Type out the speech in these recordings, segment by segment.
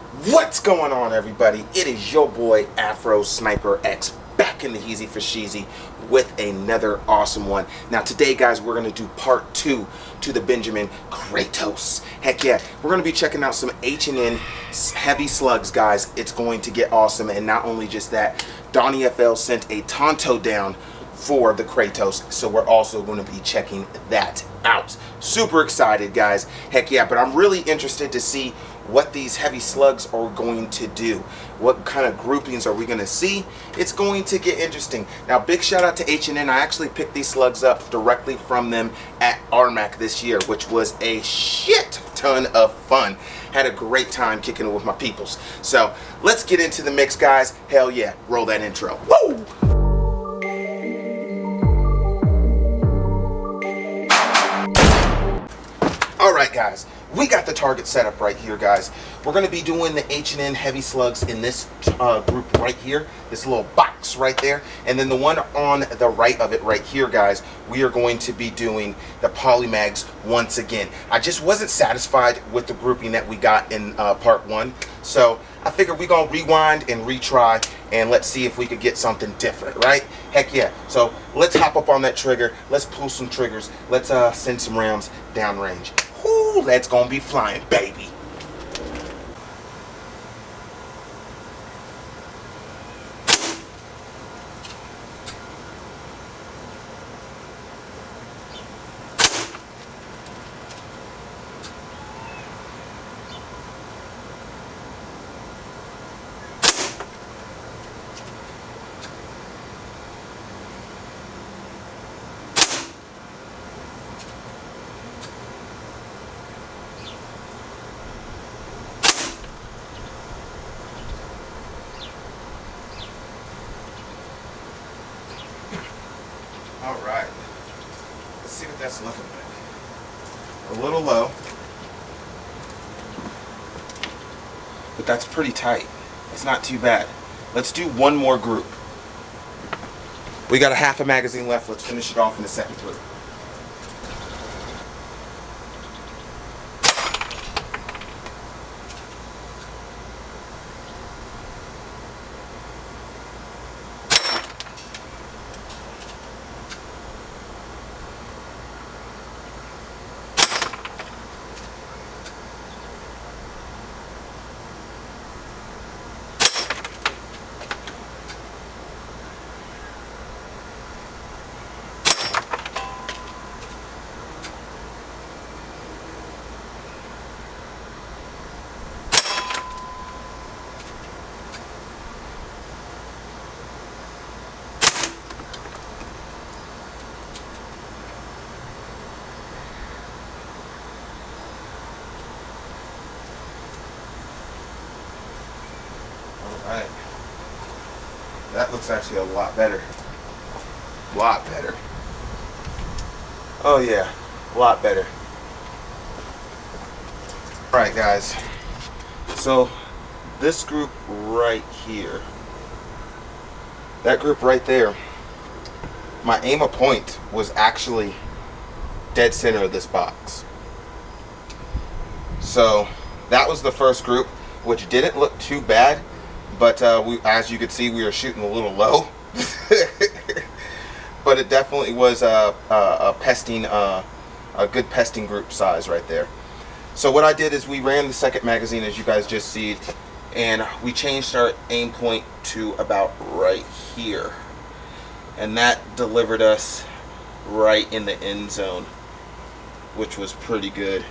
What's going on, everybody? It is your boy Afro Sniper X back in the Heezy for Sheezy with another awesome one. Now today, guys, we're going to do part 2 to the Benjamin Kratos. Heck yeah, we're going to be checking out some H&N heavy slugs, guys. It's going to get awesome. And not only just that, Donnie FL sent a Tonto down for the Kratos, so we're also going to be checking that out. Super excited, guys. Heck yeah, but I'm really interested to see what these heavy slugs are going to do. What kind of groupings are we going to see? It's going to get interesting. Now, big shout out to H&N. I actually picked these slugs up directly from them at RMAC this year, which was a shit ton of fun. Had a great time kicking it with my peoples. So let's get into the mix, guys. Hell yeah, roll that intro. Woo! Alright, guys, we got the target set up right here, guys. We're going to be doing the H&N heavy slugs in this group right here, this little box right there. And then the one on the right of it right here, guys, we are going to be doing the polymags once again. I just wasn't satisfied with the grouping that we got in part 1. So I figured we're going to rewind and retry and let's see if we could get something different, right? Heck yeah. So let's hop up on that trigger. Let's pull some triggers. Let's send some rounds downrange. Whoo, that's gonna be flying, baby. Alright, let's see what that's looking like. A little low, but that's pretty tight. It's not too bad. Let's do one more group. We got a half a magazine left. Let's finish it off in the second group. Alright. That looks actually a lot better. Lot better. Oh yeah, a lot better. Alright, guys. So this group right here, that group right there, my aim of point was actually dead center of this box. So that was the first group, which didn't look too bad. But as you can see, we were shooting a little low. But it definitely was a good pesting group size right there. So what I did is we ran the second magazine, as you guys just see, and we changed our aim point to about right here. And that delivered us right in the end zone, which was pretty good.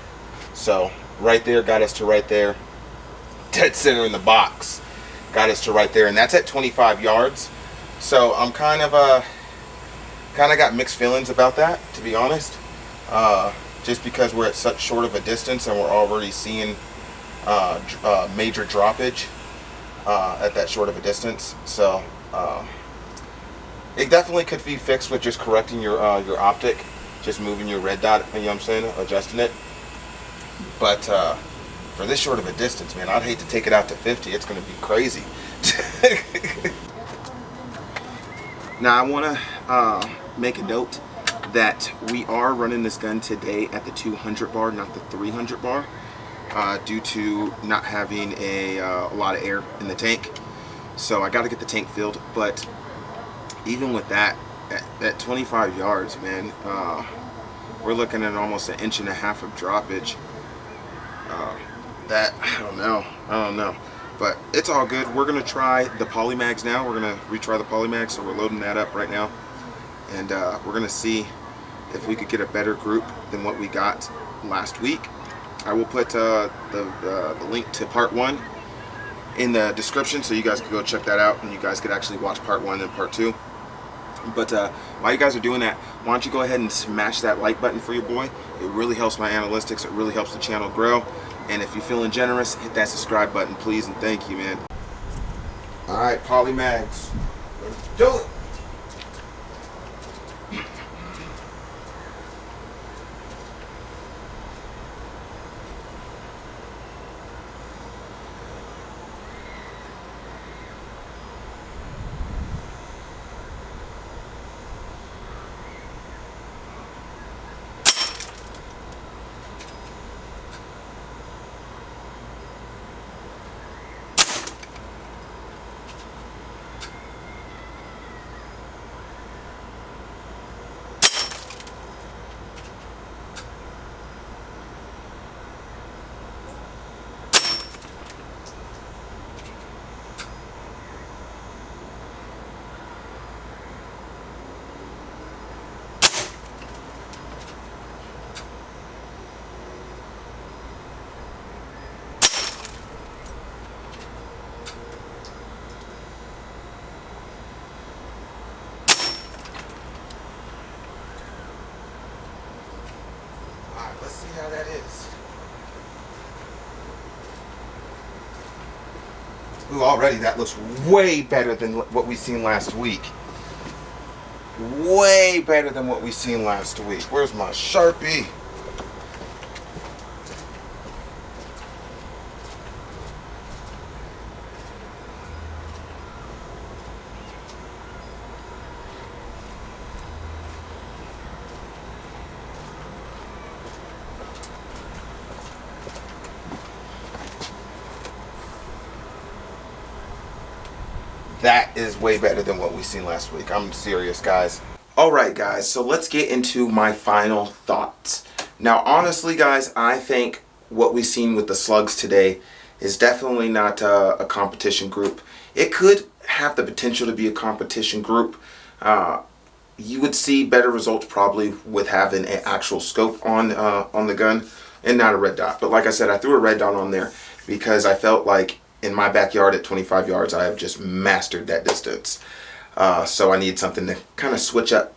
So right there got us to right there. Dead center in the box got us to right there, and that's at 25 yards. So I'm kind of got mixed feelings about that, to be honest. Just because we're at such short of a distance and we're already seeing major droppage at that short of a distance. So it definitely could be fixed with just correcting your optic, just moving your red dot, you know what I'm saying, adjusting it. But for this short of a distance, man, I'd hate to take it out to 50. It's going to be crazy. Now I want to make a note that we are running this gun today at the 200 bar, not the 300 bar. due to not having a lot of air in the tank. So I got to get the tank filled. But even with that, at 25 yards, man, we're looking at almost 1.5 inches of droppage. That, I don't know. But it's all good. We're going to try the polymags now. We're going to retry the polymags, so we're loading that up right now. And we're going to see if we could get a better group than what we got last week. I will put the link to part 1 in the description, so you guys can go check that out, and you guys could actually watch part 1 and part 2. But while you guys are doing that, why don't you go ahead and smash that like button for your boy. It really helps my analytics. It really helps the channel grow. And if you're feeling generous, hit that subscribe button, please, and thank you, man. All right, polymags, let's do it. Let's see how that is. Ooh, already that looks way better than what we seen last week. Way better than what we seen last week. Where's my Sharpie? That is way better than what we seen last week. I'm serious, guys. Alright, guys, so let's get into my final thoughts. Now, honestly, guys, I think what we've seen with the slugs today is definitely not a competition group. It could have the potential to be a competition group. You would see better results probably with having an actual scope on the gun and not a red dot. But like I said, I threw a red dot on there because I felt like in my backyard at 25 yards, I have just mastered that distance. So I need something to kind of switch up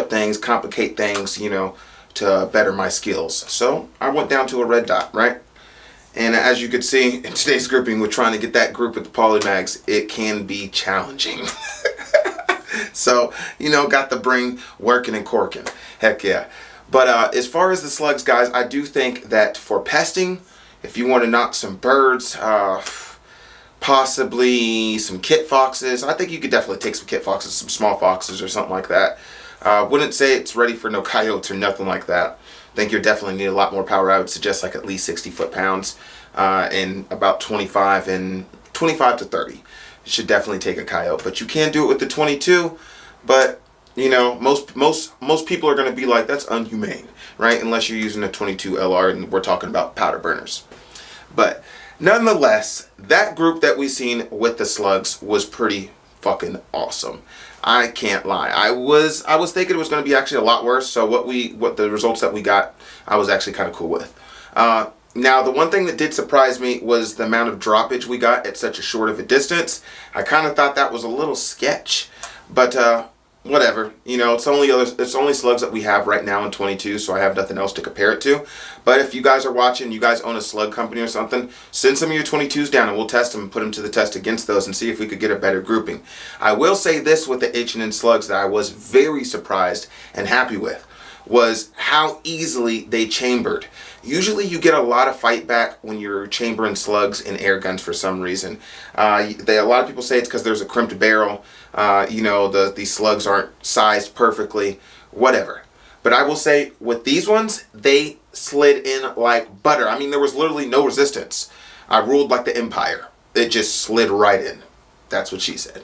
things, complicate things, you know, to better my skills. So I went down to a red dot, right? And as you could see in today's grouping, we're trying to get that group with the polymags. It can be challenging. So, you know, got the brain working and corking. Heck yeah. But as far as the slugs, guys, I do think that for pesting, if you want to knock some birds, possibly some kit foxes. I think you could definitely take some kit foxes, some small foxes or something like that. Wouldn't say it's ready for no coyotes or nothing like that. I think you definitely need a lot more power. I would suggest like at least 60 foot-pounds and about 25 to 30. You should definitely take a coyote, but you can do it with the 22. But you know, most people are going to be like, that's inhumane, right? Unless you're using a 22 LR and we're talking about powder burners. But nonetheless, that group that we seen with the slugs was pretty fucking awesome. I can't lie. I was thinking it was going to be actually a lot worse. So what the results that we got, I was actually kind of cool with. Now, the one thing that did surprise me was the amount of droppage we got at such a short of a distance. I kind of thought that was a little sketch, but whatever, you know, it's only slugs that we have right now in 22, so I have nothing else to compare it to. But if you guys are watching, you guys own a slug company or something, send some of your 22s down and we'll test them and put them to the test against those and see if we could get a better grouping. I will say this with the H&N slugs that I was very surprised and happy with was how easily they chambered. Usually you get a lot of fight back when you're chambering slugs in air guns for some reason. A lot of people say it's because there's a crimped barrel. You know, these slugs aren't sized perfectly, whatever. But I will say with these ones, they slid in like butter. I mean, there was literally no resistance. I ruled like the Empire. It just slid right in. That's what she said.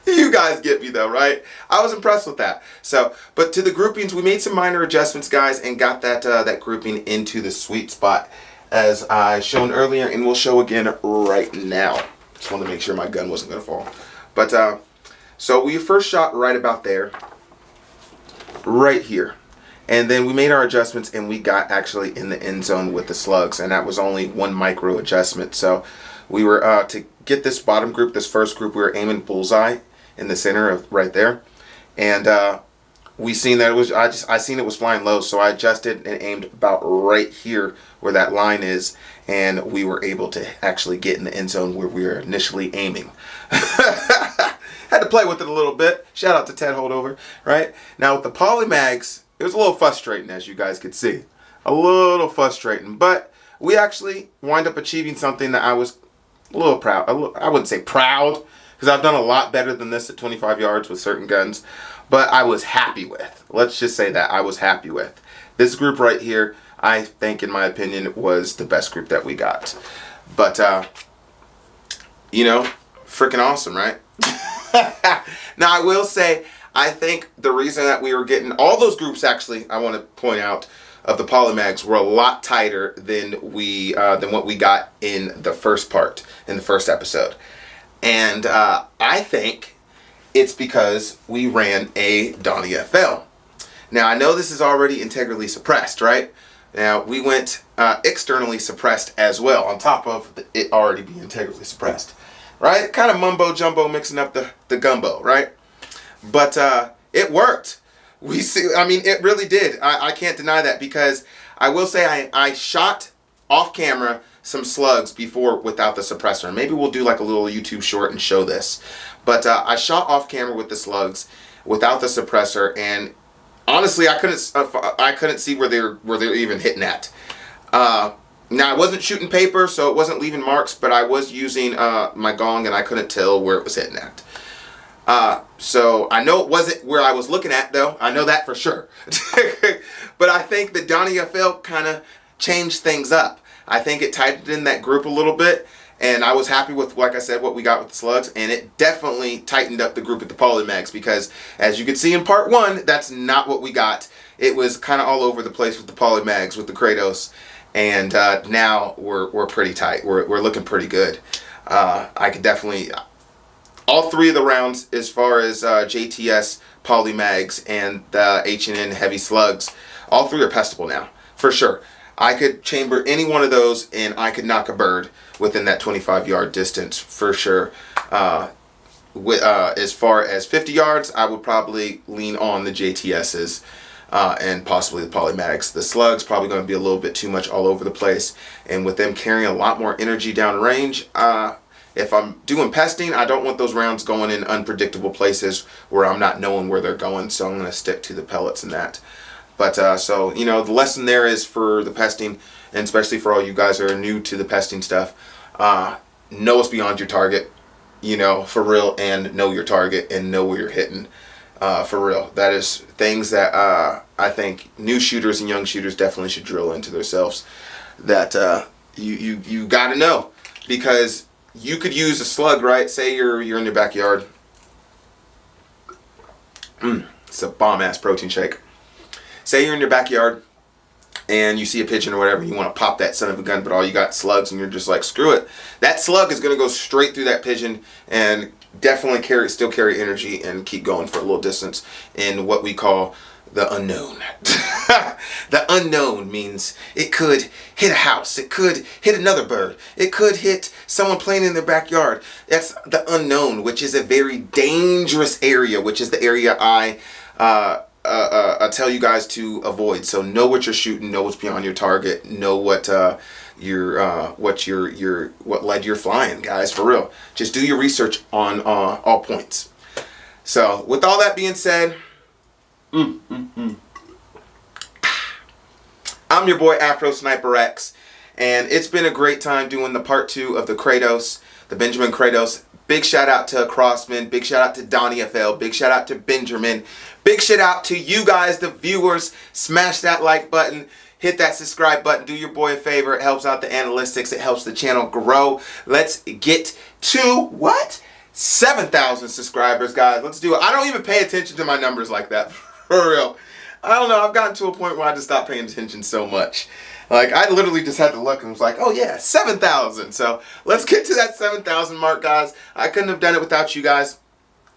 You guys get me though, right? I was impressed with that. So, but to the groupings, we made some minor adjustments, guys, and got that grouping into the sweet spot, as I shown earlier, and we'll show again right now. Just wanted to make sure my gun wasn't going to fall. But so we first shot right about there, right here, and then we made our adjustments, and we got actually in the end zone with the slugs, and that was only one micro adjustment. So we were to get this bottom group, this first group, we were aiming bullseye in the center of right there, and we seen that it was I seen it was flying low, so I adjusted and aimed about right here where that line is, and we were able to actually get in the end zone where we were initially aiming. Had to play with it a little bit. Shout out to Ted Holdover. Right now with the polymags, it was a little frustrating, as you guys could see, a little frustrating, but we actually wind up achieving something that I was a little proud. I wouldn't say proud, because I've done a lot better than this at 25 yards with certain guns, but I was happy with. Let's just say that I was happy with. This group right here, I think, in my opinion, was the best group that we got. But, you know, freaking awesome, right? Now, I will say, I think the reason that we were getting all those groups, actually, I want to point out, of the polymags were a lot tighter than what we got in the first part, in the first episode. And I think it's because we ran a Donnie FL. Now, I know this is already integrally suppressed, right? Now, we went externally suppressed as well, on top of it already being integrally suppressed, right? Kind of mumbo-jumbo, mixing up the gumbo, right? But it worked. We see, I mean, it really did. I can't deny that, because I will say I shot off camera some slugs before without the suppressor. Maybe we'll do like a little YouTube short and show this. But I shot off camera with the slugs without the suppressor, and honestly, I couldn't see where they're even hitting at. Now, I wasn't shooting paper, so it wasn't leaving marks, but I was using my gong, and I couldn't tell where it was hitting at. So I know it wasn't where I was looking at, though. I know that for sure. But I think the Donnie FL kind of changed things up. I think it tightened in that group a little bit, and I was happy with, like I said, what we got with the slugs, and it definitely tightened up the group with the polymags, because as you could see in part 1, that's not what we got. It was kind of all over the place with the polymags, with the Kratos, and now we're pretty tight. We're looking pretty good. I could definitely, all 3 of the rounds, as far as JTS polymags and the H&N heavy slugs, all 3 are pestable now, for sure. I could chamber any one of those, and I could knock a bird within that 25-yard distance, for sure. As far as 50 yards, I would probably lean on the JTSs and possibly the polymags. The slugs probably going to be a little bit too much all over the place, and with them carrying a lot more energy down range, if I'm doing pesting, I don't want those rounds going in unpredictable places where I'm not knowing where they're going, so I'm going to stick to the pellets and that. But so, you know, the lesson there is for the pesting, and especially for all you guys that are new to the pesting stuff, know what's beyond your target, you know, for real, and know your target and know where you're hitting, for real. That is things that I think new shooters and young shooters definitely should drill into themselves, that you got to know, because you could use a slug, right? Say you're in your backyard. It's a bomb-ass protein shake. Say you're in your backyard and you see a pigeon or whatever, you want to pop that son of a gun, but all you got slugs, and you're just like, screw it. That slug is going to go straight through that pigeon and definitely still carry energy and keep going for a little distance in what we call the unknown. The unknown means it could hit a house, it could hit another bird, it could hit someone playing in their backyard. That's the unknown, which is a very dangerous area, which is the area I tell you guys to avoid. So know what you're shooting, know what's beyond your target, know what what lead you're flying, guys, for real. Just do your research on all points. So with all that being said, I'm your boy Afro Sniper X, And it's been a great time doing the part 2 of the Kratos, the Benjamin Kratos. Big shout out to Crossman, big shout out to Donnie FL, big shout out to Benjamin, big shout out to you guys, the viewers. Smash that like button, hit that subscribe button, do your boy a favor. It helps out the analytics, it helps the channel grow. Let's get to what? 7,000 subscribers, guys. Let's do it. I don't even pay attention to my numbers like that, for real. I don't know, I've gotten to a point where I just stopped paying attention so much. Like, I literally just had to look and was like, oh yeah, 7,000. So let's get to that 7,000 mark, guys. I couldn't have done it without you guys.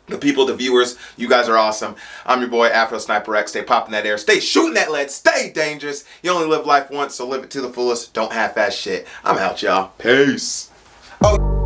The people, the viewers, you guys are awesome. I'm your boy, Afro Sniper X. Stay popping that air. Stay shooting that lead. Stay dangerous. You only live life once, so live it to the fullest. Don't half-ass shit. I'm out, y'all. Peace. Oh.